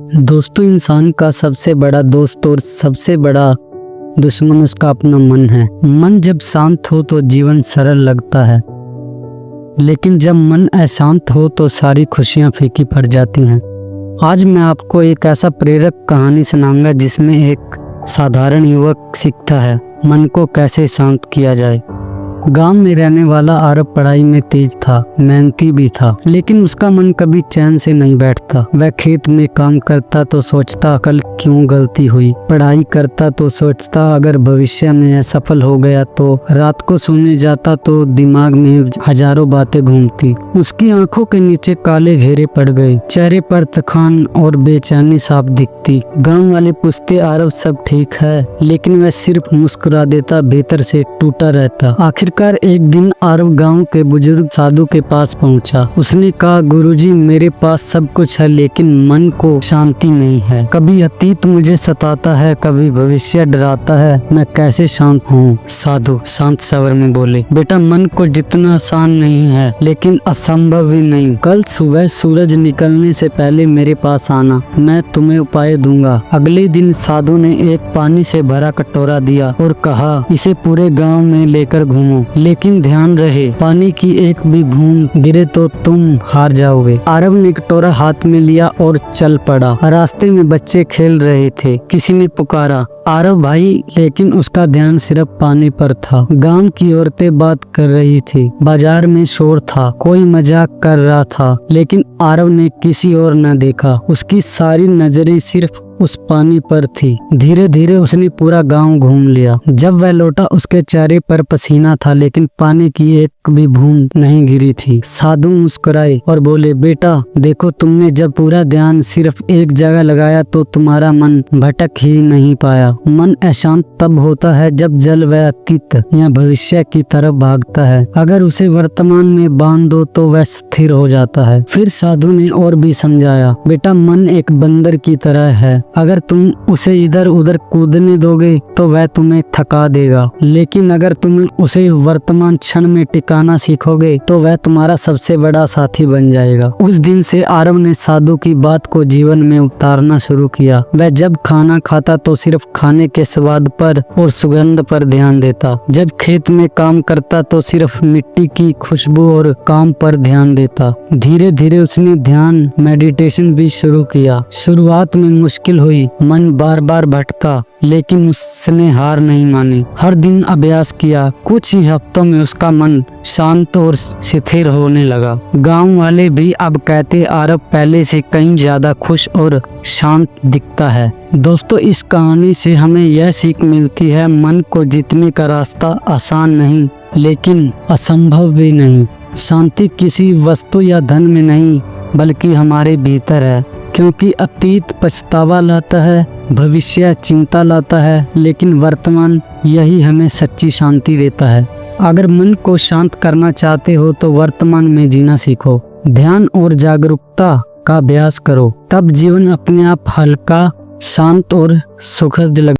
दोस्तों, इंसान का सबसे बड़ा दोस्त और सबसे बड़ा दुश्मन उसका अपना मन है। मन जब शांत हो तो जीवन सरल लगता है, लेकिन जब मन अशांत हो तो सारी खुशियां फीकी पड़ जाती हैं। आज मैं आपको एक ऐसा प्रेरक कहानी सुनाऊंगा जिसमें एक साधारण युवक सीखता है मन को कैसे शांत किया जाए। गांव में रहने वाला आरब पढ़ाई में तेज था, मेहनती भी था, लेकिन उसका मन कभी चैन से नहीं बैठता। वह खेत में काम करता तो सोचता कल क्यों गलती हुई, पढ़ाई करता तो सोचता अगर भविष्य में असफल हो गया तो, रात को सोने जाता तो दिमाग में हजारों बातें घूमती। उसकी आंखों के नीचे काले घेरे पड़ गए, चेहरे पर थकान और बेचैनी साफ दिखती। गाँव वाले पूछते आरब सब ठीक है, लेकिन वह सिर्फ मुस्कुरा देता, भीतर से टूटा रहता। आखिरकार एक दिन आरब गांव के बुजुर्ग साधु के पास पहुंचा। उसने कहा, गुरुजी, मेरे पास सब कुछ है लेकिन मन को शांति नहीं है। कभी अतीत मुझे सताता है, कभी भविष्य डराता है, मैं कैसे शांत हूँ? साधु शांत स्वर में बोले, बेटा, मन को जितना आसान नहीं है लेकिन असंभव भी नहीं। कल सुबह सूरज निकलने से पहले मेरे पास आना, मैं तुम्हें उपाय दूंगा। अगले दिन साधु ने एक पानी से भरा कटोरा दिया और कहा, इसे पूरे गांव में लेकर घूमो, लेकिन ध्यान रहे पानी की एक भी बूंद गिरे तो तुम हार जाओगे। आरब ने कटोरा हाथ में लिया और चल पड़ा। रास्ते में बच्चे खेल रहे थे। किसी ने पुकारा, आरब भाई, लेकिन उसका ध्यान सिर्फ पानी पर था। गांव की औरतें बात कर रही थी, बाजार में शोर था, कोई मजाक कर रहा था, लेकिन आरब ने किसी और न देखा। उसकी सारी नजरें सिर्फ उस पानी पर थी। धीरे धीरे उसने पूरा गांव घूम लिया। जब वह लौटा उसके चेहरे पर पसीना था, लेकिन पानी की एक भी बूंद नहीं गिरी थी। साधु मुस्कुराए और बोले, बेटा देखो, तुमने जब पूरा ध्यान सिर्फ एक जगह लगाया तो तुम्हारा मन भटक ही नहीं पाया। मन अशांत तब होता है जब जल वह अतीत या भविष्य की तरफ भागता है। अगर उसे वर्तमान में बांध दो तो वह स्थिर हो जाता है। फिर साधु ने और भी समझाया, बेटा, मन एक बंदर की तरह है। अगर तुम उसे इधर उधर कूदने दोगे तो वह तुम्हें थका देगा, लेकिन अगर तुम उसे वर्तमान क्षण में टिकाना सीखोगे तो वह तुम्हारा सबसे बड़ा साथी बन जाएगा। उस दिन से आरब ने साधु की बात को जीवन में उतारना शुरू किया। वह जब खाना खाता तो सिर्फ खाने के स्वाद पर और सुगंध पर ध्यान देता। जब खेत में काम करता तो सिर्फ मिट्टी की खुशबू और काम पर ध्यान देता। धीरे धीरे उसने ध्यान मेडिटेशन भी शुरू किया। शुरुआत में मुश्किल हुई, मन बार बार भटका, लेकिन उसने हार नहीं मानी। हर दिन अभ्यास किया। कुछ ही हफ्तों में उसका मन शांत और स्थिर होने लगा। गांव वाले भी अब कहते, आरब पहले से कहीं ज्यादा खुश और शांत दिखता है। दोस्तों, इस कहानी से हमें यह सीख मिलती है, मन को जीतने का रास्ता आसान नहीं लेकिन असंभव भी नहीं। शांति किसी वस्तु या धन में नहीं बल्कि हमारे भीतर है, क्योंकि अतीत पछतावा लाता है, भविष्य चिंता लाता है, लेकिन वर्तमान यही हमें सच्ची शांति देता है। अगर मन को शांत करना चाहते हो तो वर्तमान में जीना सीखो, ध्यान और जागरूकता का अभ्यास करो, तब जीवन अपने आप हल्का, शांत और सुखद लगेगा।